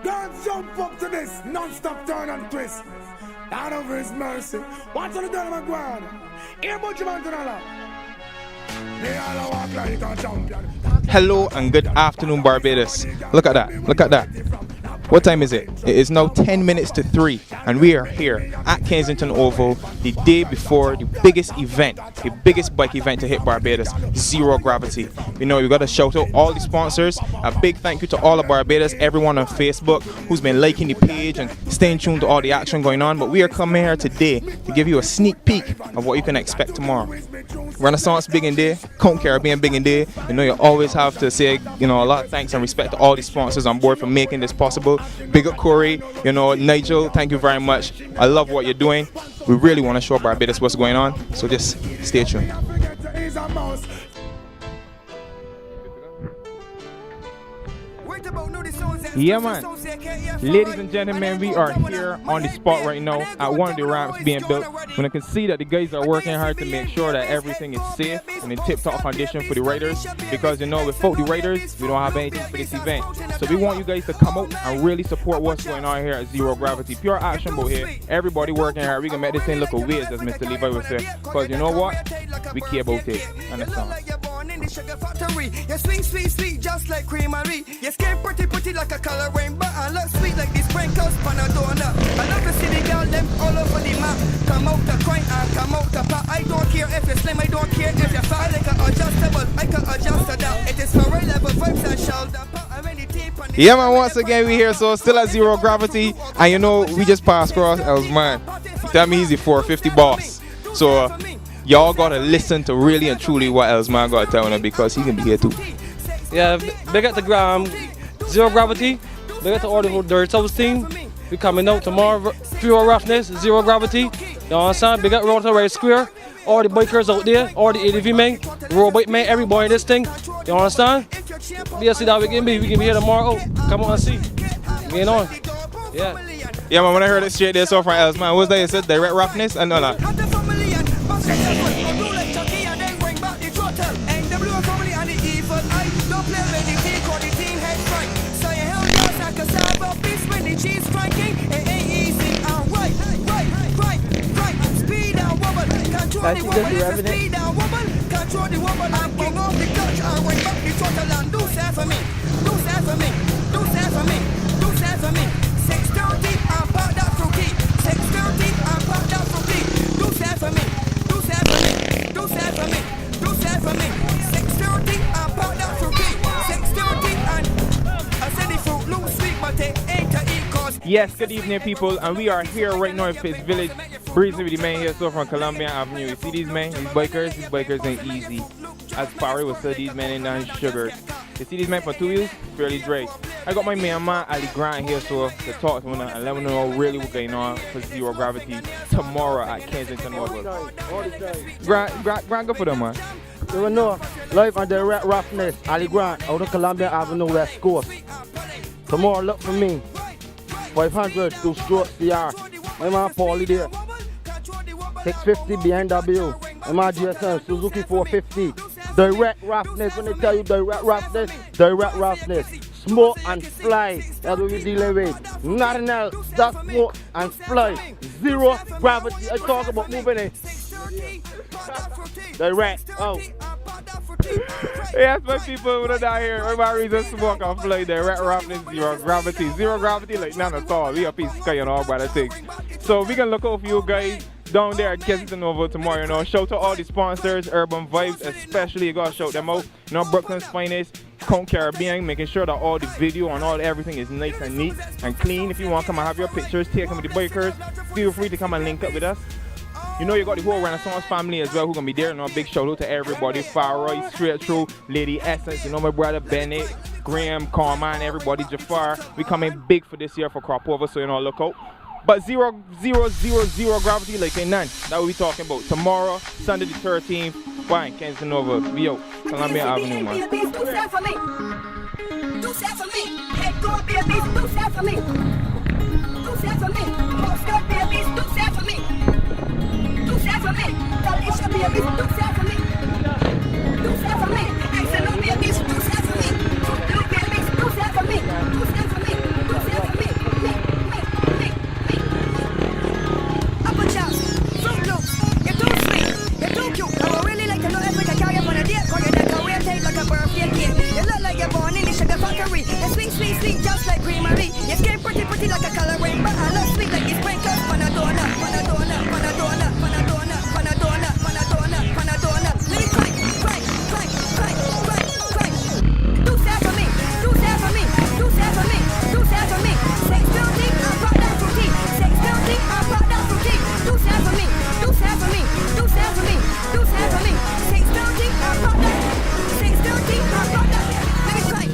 Don't jump up to this, non-stop turn and twist. Out of his mercy. Watch on the turn of my ground. Here, bunch of man to the left. They all walk like a champion. Hello and good afternoon, Barbados. Look at that. Look at that. What time is it? It is now 10 minutes to 3 and we are here at Kensington Oval the day before the biggest event, the biggest bike event to hit Barbados, Zero Gravity. You know, we got to shout out all the sponsors. A big thank you to all of Barbados, everyone on Facebook who's been liking the page and staying tuned to all the action going on. But we are coming here today to give you a sneak peek of what you can expect tomorrow. Renaissance big in there, ConchCaribbean big in there. You know, you always have to say, you know, a lot of thanks and respect to all the sponsors on board for making this possible. Big up Corey, you know, Nigel, thank you very much. I love what you're doing. We really want to show Barbados what's going on, so just stay tuned. Yeah, man. Ladies and gentlemen, we are here on the spot right now at one of the ramps being built. When I can see that the guys are working hard to make sure that everything is safe and in tip-top condition for the riders, because you know, without the riders, we don't have anything for this event. So we want you guys to come out and really support what's going on here at Zero Gravity. Pure action boat here. Everybody working hard. We can make this thing look a ways, as Mr. Levi would say. Because you know what? We care about it. Understand? You swing sweet, sweet, just like creamery. Your skin pretty like a color rainbow. I look sweet like these sprinkles on a donut. I love to see the girl them all over the map. Come out the coin and come out the pot. I don't care if you're slim, I don't care if you're fat. I can adjustable, I can adjust to that. It is for a level vibes and shoulder. Yeah, man, once again we here, so still at Zero Gravity. And you know, we just passed across Elsman. He tell me he's the 450 boss. So y'all gotta listen to really and truly what Elsman gotta tell him, because he can be here too. Yeah, big up the Zero Gravity. Big up to all the whole Dirt Souls team. We coming out tomorrow. Pure Ruffness, Zero Gravity. You understand? Big up Rotor Race Square. All the bikers out there, all the ADV men, road bike men, everybody in this thing. You understand? Yeah, see that we can be here tomorrow. Come on and see. Getting on. Yeah. Yeah, man, when I heard it straight there so from Elsman, what's that you said? Direct Ruffness? And no, no. That's just the revenue. Control the wobble, I'm king of the clutch. I went back the throttle and do that for me. Do that for me. Do that for me. Do that for me. 6:30, I'm part that from key. 6:30, I'm part that from key. Do that for me. Do that for me. Do that for me. Do that for me. 6:30, I'm part that from key. 6:30, and I said the fruit loose sweet, but they ain't to eat cause. Yes, good evening, people, and we are here right now in Fitz Village, breezing with the men here, so from Columbian Avenue. You see these men, these bikers ain't easy. As Barry would say, these men ain't none sugar. You see these men for 2 wheels, fairly dry. I got my man Ali Grant here, so to talk to him and let him know really what's going on for Zero Gravity tomorrow at Kensington Oval. Grant, go for them, man. You will know, live on the Ruffness, Ali Grant, out of Columbia Avenue, West Coast. Tomorrow, look for me. 500 to stroke CR. My man Paulie there. 650 BMW. My man GSM Suzuki 450. Direct Ruffness. When they tell you direct Ruffness, direct Ruffness. Smoke and fly. That's what we're dealing with. Nothing else. Just smoke and fly. Zero Gravity. I talk about moving it. Direct. Oh. Yes, my people, we're down here. Everybody reason smoke and fly. Direct Ruffness, Zero Gravity. Zero Gravity, like none at all. We up in sky and all by the things. So we can look out for you guys down there at Kensington Oval tomorrow. You know, shout to all the sponsors, Urban Vibes, especially. You gotta shout them out. You know, Brooklyn's finest, ConchCaribbean, making sure that all the video and all everything is nice and neat and clean. If you want to come and have your pictures taken with the bikers, feel free to come and link up with us. You know, you got the whole Renaissance family as well who gonna be there. You know, a big shout out to everybody. Faroy, Straight Through, Lady Essence, you know, my brother Bennett, Graham, Carman, everybody, Jafar. We coming big for this year for Crop Over, so you know, look out. But zero gravity like ain't none. That's what we talking about. Tomorrow, Sunday the 13th, fine, Kensington Over. We out. Columbia Avenue, man. Do that for me. Do that for me. Head go babies, do that for me. Do that for me. Postcard babies, do that for me. Do that for me. Alicia babies, do that for me. Do that for me. Excellent babies, do that for me. Blue babies, do that for me. Do that for me. me sweet just like creamery. Your skin pretty like a coloring, but I love sweet like you sprinkles. Panadona, Panadona, Panadona, Panadona, Panadona, Panadona, Panadona. Let me cry. Do that for me, do that for me, do that for me, do that for me. Sex building, I brought that fruity. Sex building, I brought that fruity. Do that for me, do that for me, do that for me, do that for me. Sex building, I brought that. Sex building, I brought that. Let me cry.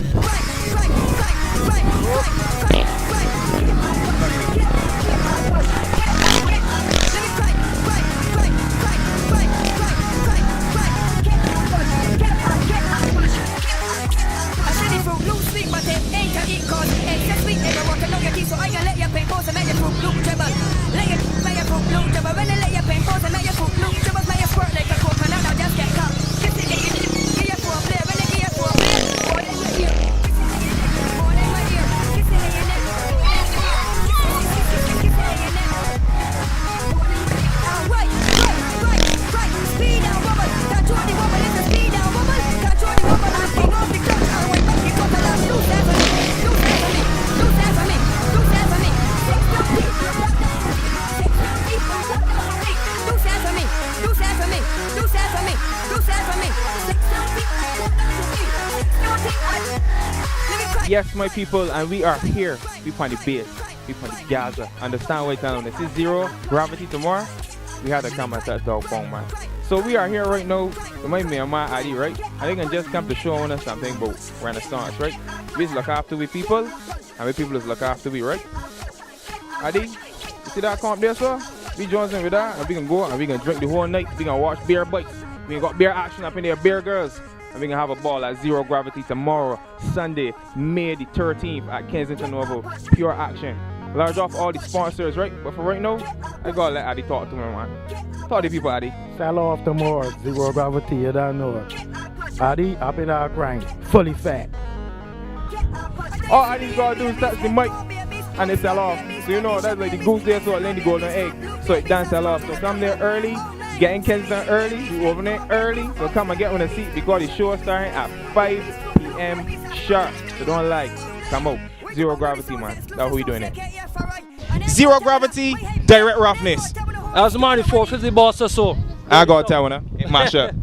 So I can let your pain pose and make your fruit loop dribble. Let your fruit loop dribble. When they let your pain pose and make your fruit loop dribble, make your squirt like a coconut. Now just get caught. Kiss it, give your four play. When they give your four play, boy, in my ear. Boy, in my ear. Kiss it in your neck. Kiss it in your neck. Right. Speed down, wobble. Control the wobble. It's a speed down, wobble. Control the wobble. I'm king of the clutch. I went back before the last. Do that for me. Do that for me. Do that for me. Do that for me. Do that for me. Do that for me. Do that for me. Do that for me. Yes, my people, and we are here. We on the base. We on the Gaza. Understand what I'm This is Zero Gravity tomorrow. We had to come and touch dog phone, man. So we are here right now. Remind me of my ID, right? I think I just come to show us something about Renaissance, right? We look after we people, and we people is look after we, right? Adi, you see that come up there, sir? We join in with that, and we can go and we can drink the whole night. We can watch beer bikes. We got beer action up in there, beer girls. And we can have a ball at Zero Gravity tomorrow, Sunday, May the 13th at Kensington Oval. Pure action. Large off all the sponsors, right? But for right now, I gotta let Adi talk to me, man. Talk to the people, Adi. Sell off tomorrow, Zero Gravity, you don't know. Adi, up in our grind, fully fat. All Adi gotta do is touch the mic and they sell off. So you know, that's like the goose there, so it land the golden egg. So it done sell off. So come there early, get in Kensington early, you open it early. So come and get on a seat because the show is starting at 5 p.m. sharp. So don't like, come out. Zero Gravity, man. That's who we doing it. Zero Gravity, direct Ruffness. As money 450 boss or so. I gotta tell you, man. Masha.